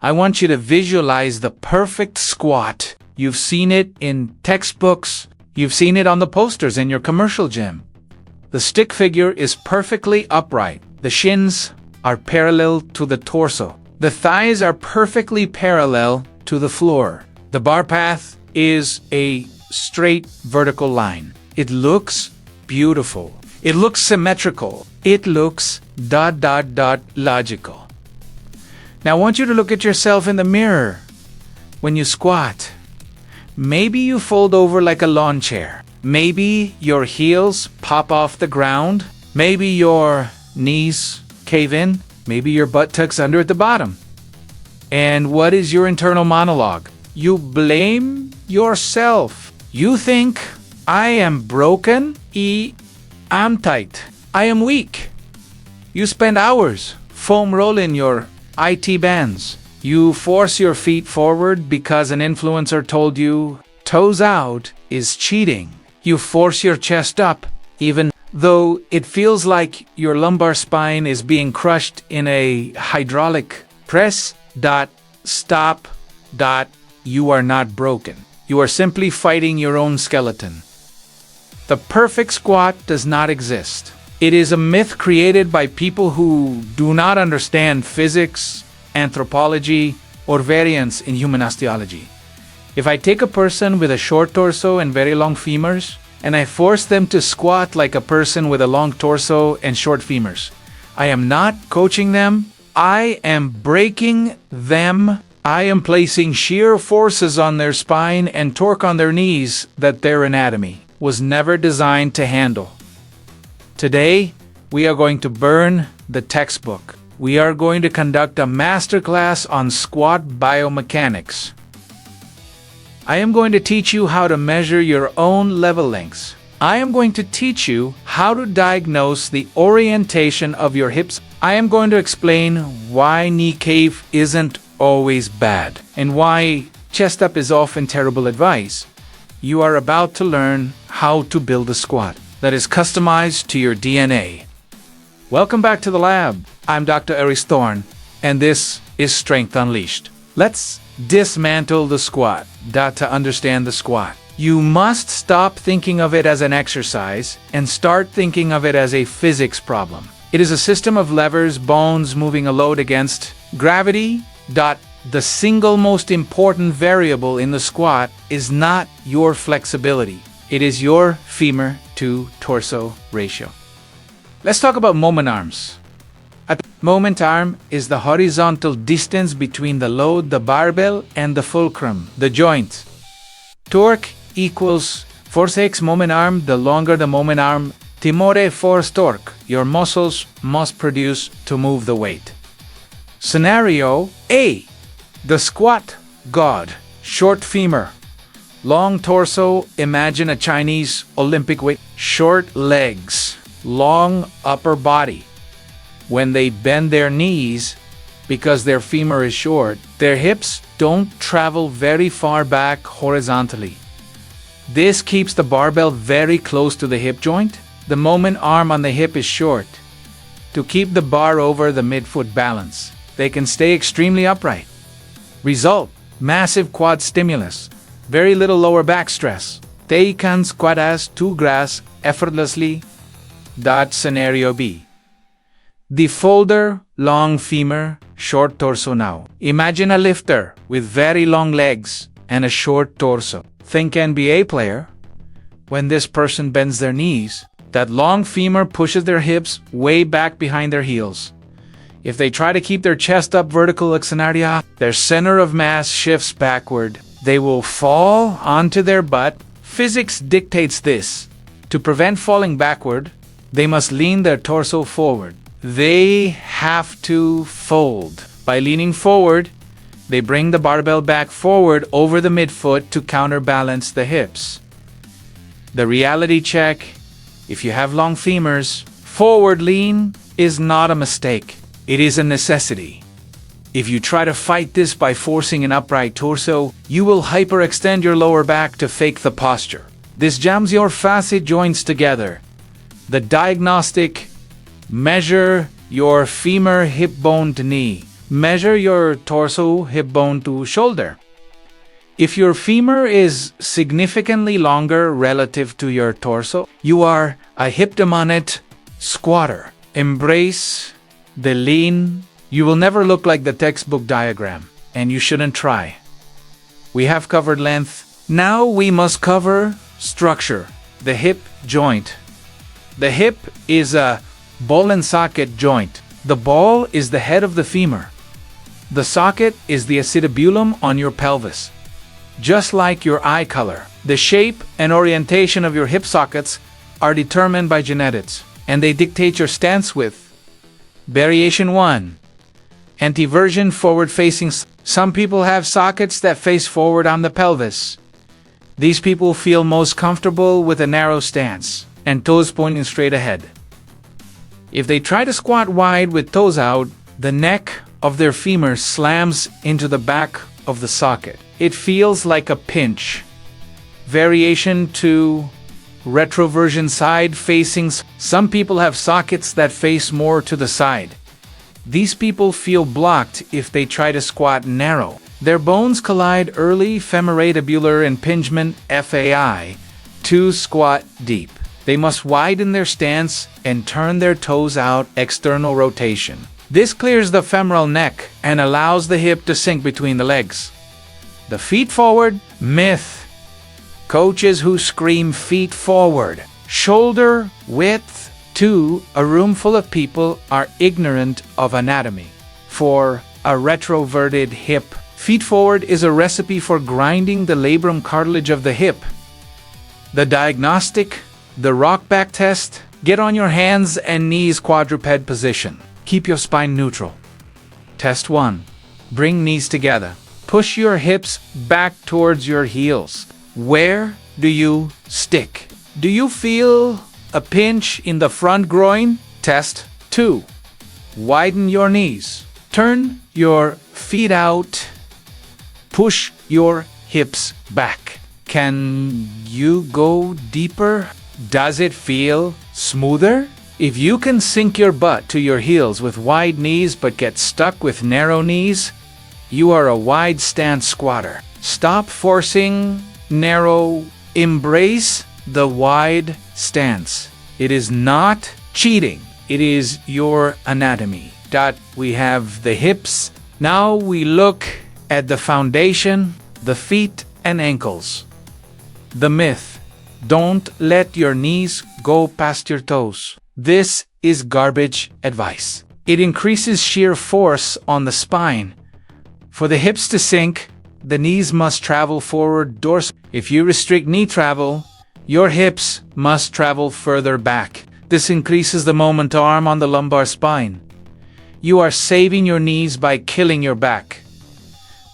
I want you to visualize the perfect squat. You've seen it in textbooks. You've seen it on the posters in your commercial gym. The stick figure is perfectly upright. The shins are parallel to the torso. The thighs are perfectly parallel to the floor. The bar path is a straight vertical line. It looks beautiful. It looks symmetrical. It looks ... logical. Now I want you to look at yourself in the mirror when you squat. Maybe you fold over like a lawn chair. Maybe your heels pop off the ground. Maybe your knees cave in. Maybe your butt tucks under at the bottom. And what is your internal monologue? You blame yourself. You think, I am broken. I'm tight. I am weak. You spend hours foam rolling your IT bands. You force your feet forward because an influencer told you toes out is cheating. You force your chest up even though it feels like your lumbar spine is being crushed in a hydraulic press. Stop. You are not broken. You are simply fighting your own skeleton. The perfect squat does not exist. It is a myth created by people who do not understand physics, anthropology, or variance in human osteology. If I take a person with a short torso and very long femurs, and I force them to squat like a person with a long torso and short femurs, I am not coaching them. I am breaking them. I am placing shear forces on their spine and torque on their knees that their anatomy was never designed to handle. Today, we are going to burn the textbook. We are going to conduct a masterclass on squat biomechanics. I am going to teach you how to measure your own level lengths. I am going to teach you how to diagnose the orientation of your hips. I am going to explain why knee cave isn't always bad and why chest up is often terrible advice. You are about to learn how to build a squat that is customized to your DNA. Welcome back to the lab. I'm Dr. Aris Thorne, and this is Strength Unleashed. Let's dismantle the squat. To understand the squat, you must stop thinking of it as an exercise and start thinking of it as a physics problem. It is a system of levers, bones moving a load against gravity. The single most important variable in the squat is not your flexibility. It is your femur to torso ratio. Let's talk about moment arms. Moment arm is the horizontal distance between the load, the barbell, and the fulcrum, the joint. Torque equals force x moment arm. The longer the moment arm, timore force torque. Your muscles must produce to move the weight. Scenario A. The squat god. Short femur. Long torso. Imagine a Chinese Olympic weight. Short legs. Long upper body. When they bend their knees, because their femur is short, their hips don't travel very far back horizontally. This keeps the barbell very close to the hip joint. The moment arm on the hip is short. To keep the bar over the midfoot balance, they can stay extremely upright. Result: massive quad stimulus, very little lower back stress. They can squat as two grass effortlessly. Scenario B. The folder, long femur, short torso now. Imagine a lifter with very long legs and a short torso. Think NBA player. When this person bends their knees, that long femur pushes their hips way back behind their heels. If they try to keep their chest up vertical like scenario, their center of mass shifts backward. They will fall onto their butt. Physics dictates this. To prevent falling backward, they must lean their torso forward. They have to fold. By leaning forward, they bring the barbell back forward over the midfoot to counterbalance the hips. The reality check: if you have long femurs, forward lean is not a mistake. It is a necessity. If you try to fight this by forcing an upright torso, you will hyperextend your lower back to fake the posture. This jams your facet joints together. The diagnostic: measure your femur hip bone to knee. Measure your torso hip bone to shoulder. If your femur is significantly longer relative to your torso, you are a hip dominant squatter. Embrace the lean. You will never look like the textbook diagram, and you shouldn't try. We have covered length. Now we must cover structure, the hip joint. The hip is a ball and socket joint. The ball is the head of the femur. The socket is the acetabulum on your pelvis. Just like your eye color, the shape and orientation of your hip sockets are determined by genetics, and they dictate your stance width. Variation 1. Anteversion, forward facing. Some people have sockets that face forward on the pelvis. These people feel most comfortable with a narrow stance and toes pointing straight ahead. If they try to squat wide with toes out, the neck of their femur slams into the back of the socket. It feels like a pinch. Variation 2. Retroversion, side facings. Some people have sockets that face more to the side. These people feel blocked if they try to squat narrow. Their bones collide early, femorotabular impingement FAI, to squat deep. They must widen their stance and turn their toes out, external rotation. This clears the femoral neck and allows the hip to sink between the legs. The feet forward, myth. Coaches who scream feet forward, shoulder width to a room full of people are ignorant of anatomy. For a retroverted hip, feet forward is a recipe for grinding the labrum cartilage of the hip. The diagnostic, the rock back test. Get on your hands and knees quadruped position. Keep your spine neutral. Test 1. Bring knees together. Push your hips back towards your heels. Where do you stick? Do you feel a pinch in the front groin? Test 2. Widen your knees. Turn your feet out. Push your hips back. Can you go deeper? Does it feel smoother? If you can sink your butt to your heels with wide knees but get stuck with narrow knees, you are a wide stance squatter. Stop forcing narrow. Embrace the wide stance. It is not cheating. It is your anatomy. We have the hips. Now we look at the foundation, the feet and ankles. The myth. Don't let your knees go past your toes. This is garbage advice. It increases shear force on the spine. For the hips to sink, the knees must travel forward dorsally. If you restrict knee travel, your hips must travel further back. This increases the moment arm on the lumbar spine. You are saving your knees by killing your back.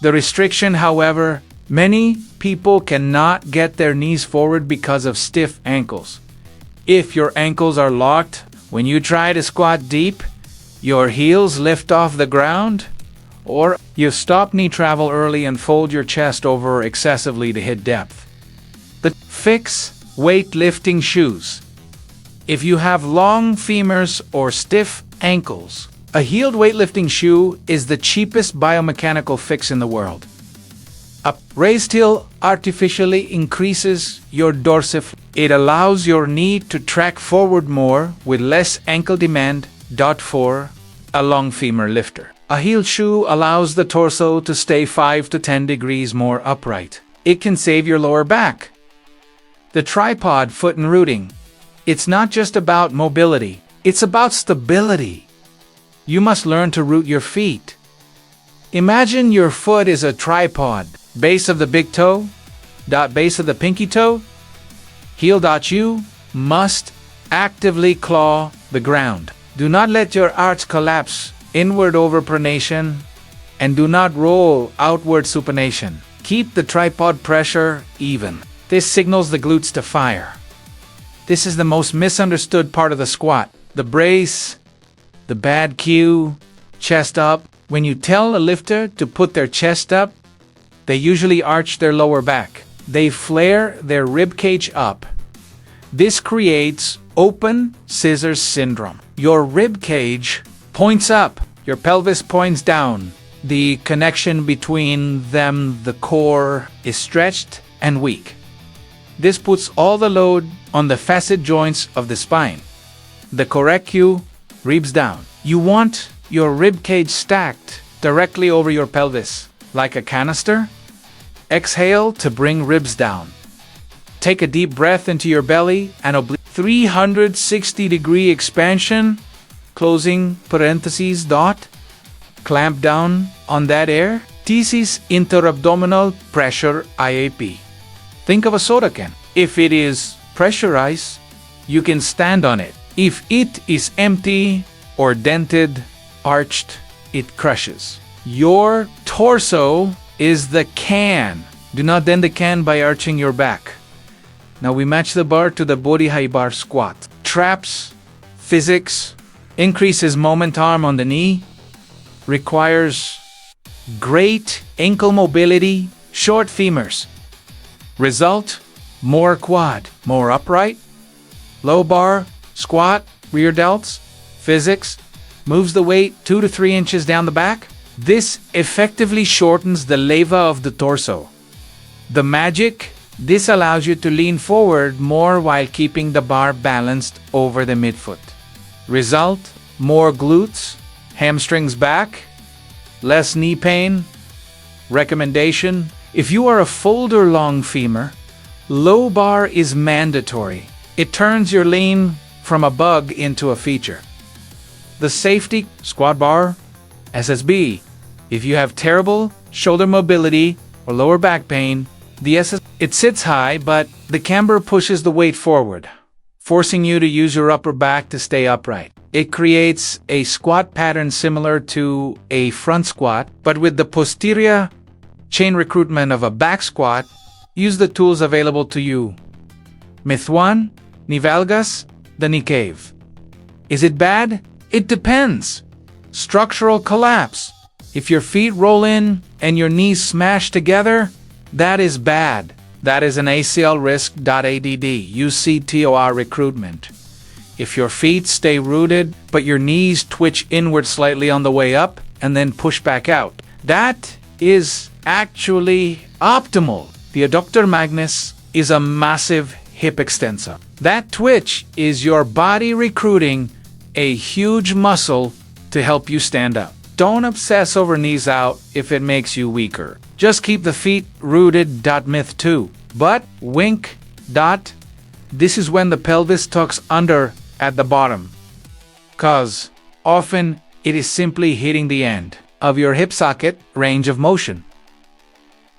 The restriction, however, many people cannot get their knees forward because of stiff ankles. If your ankles are locked, when you try to squat deep, your heels lift off the ground, or you stop knee travel early and fold your chest over excessively to hit depth. The fix: weightlifting shoes. If you have long femurs or stiff ankles, a heeled weightlifting shoe is the cheapest biomechanical fix in the world. A raised heel artificially increases your dorsiflexion. It allows your knee to track forward more with less ankle demand. 4. A long femur lifter. A heeled shoe allows the torso to stay 5 to 10 degrees more upright. It can save your lower back. The tripod foot and rooting. It's not just about mobility, it's about stability. You must learn to root your feet. Imagine your foot is a tripod. Base of the big toe, base of the pinky toe, heel. You must actively claw the ground. Do not let your arch collapse, inward overpronation, and do not roll outward supination. Keep the tripod pressure even. This signals the glutes to fire. This is the most misunderstood part of the squat. The brace, the bad cue, chest up. When you tell a lifter to put their chest up, they usually arch their lower back. They flare their rib cage up. This creates open scissors syndrome. Your rib cage points up. Your pelvis points down. The connection between them, the core, is stretched and weak. This puts all the load on the facet joints of the spine. The correct cue, ribs down. You want your rib cage stacked directly over your pelvis, like a canister. Exhale to bring ribs down. Take a deep breath into your belly and 360-degree expansion, closing parentheses dot. Clamp down on that air. Thesis interabdominal pressure IAP. Think of a soda can. If it is pressurized, you can stand on it. If it is empty or dented, arched, it crushes. Your torso is the can. Do not dent the can by arching your back. Now we match the bar to the body high bar squat. Traps, physics, increases moment arm on the knee, requires great ankle mobility, short femurs. Result, more quad, more upright, low bar, squat, rear delts. Physics, moves the weight 2 to 3 inches down the back. This effectively shortens the leva of the torso. The magic, this allows you to lean forward more while keeping the bar balanced over the midfoot. Result, more glutes, hamstrings back, less knee pain. Recommendation, if you are a folder long femur, low bar is mandatory. It turns your lean from a bug into a feature. The safety, squat bar, SSB. If you have terrible shoulder mobility or lower back pain, it sits high, but the camber pushes the weight forward, forcing you to use your upper back to stay upright. It creates a squat pattern similar to a front squat, but with the posterior chain recruitment of a back squat. Use the tools available to you. Myth 1, knee valgus, the knee cave. Is it bad? It depends. Structural collapse. If your feet roll in and your knees smash together, that is bad. That is an ACL risk.add. Use CTOR recruitment. If your feet stay rooted, but your knees twitch inward slightly on the way up and then push back out, that is actually optimal. The adductor magnus is a massive hip extensor. That twitch is your body recruiting a huge muscle to help you stand up. Don't obsess over knees out if it makes you weaker. Just keep the feet rooted. Myth 2. But wink. This is when the pelvis tucks under at the bottom, cause often it is simply hitting the end of your hip socket range of motion.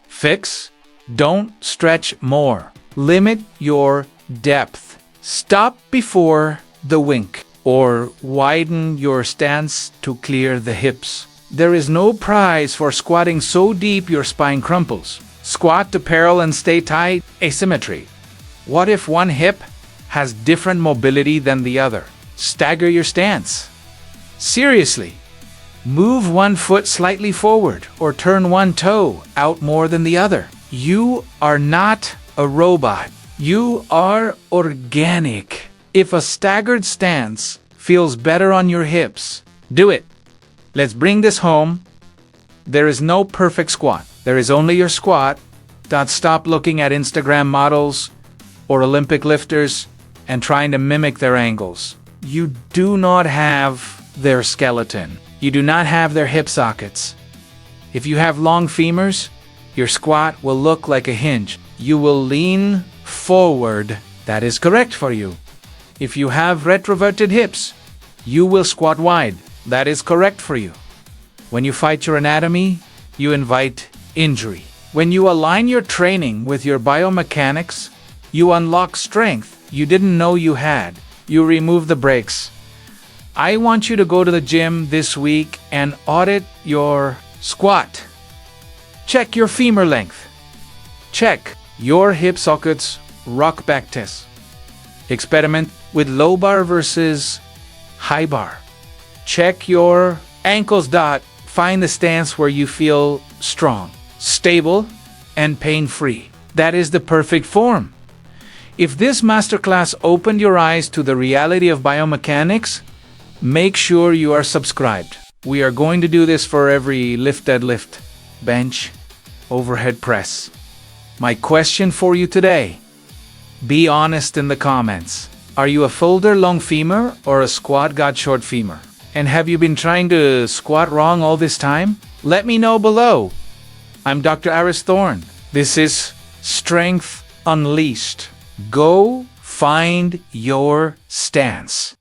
Fix. Don't stretch more. Limit your depth. Stop before the wink, or widen your stance to clear the hips. There is no prize for squatting so deep your spine crumples. Squat to parallel and stay tight. Asymmetry. What if one hip has different mobility than the other? Stagger your stance. Seriously. Move one foot slightly forward or turn one toe out more than the other. You are not a robot. You are organic. If a staggered stance feels better on your hips, do it. Let's bring this home. There is no perfect squat. There is only your squat. Stop looking at Instagram models or Olympic lifters and trying to mimic their angles. You do not have their skeleton. You do not have their hip sockets. If you have long femurs, your squat will look like a hinge. You will lean forward. That is correct for you. If you have retroverted hips, you will squat wide. That is correct for you. When you fight your anatomy, you invite injury. When you align your training with your biomechanics, you unlock strength you didn't know you had. You remove the brakes. I want you to go to the gym this week and audit your squat. Check your femur length. Check your hip sockets rock back test. Experiment with low bar versus high bar. Check your ankles. Find the stance where you feel strong, stable, and pain-free. That is the perfect form. If this masterclass opened your eyes to the reality of biomechanics, make sure you are subscribed. We are going to do this for every lift, deadlift, bench, overhead press. My question for you today: be honest in the comments. Are you a folder long femur or a squat got short femur? And have you been trying to squat wrong all this time? Let me know below. I'm Dr. Aris Thorne. This is Strength Unleashed. Go find your stance.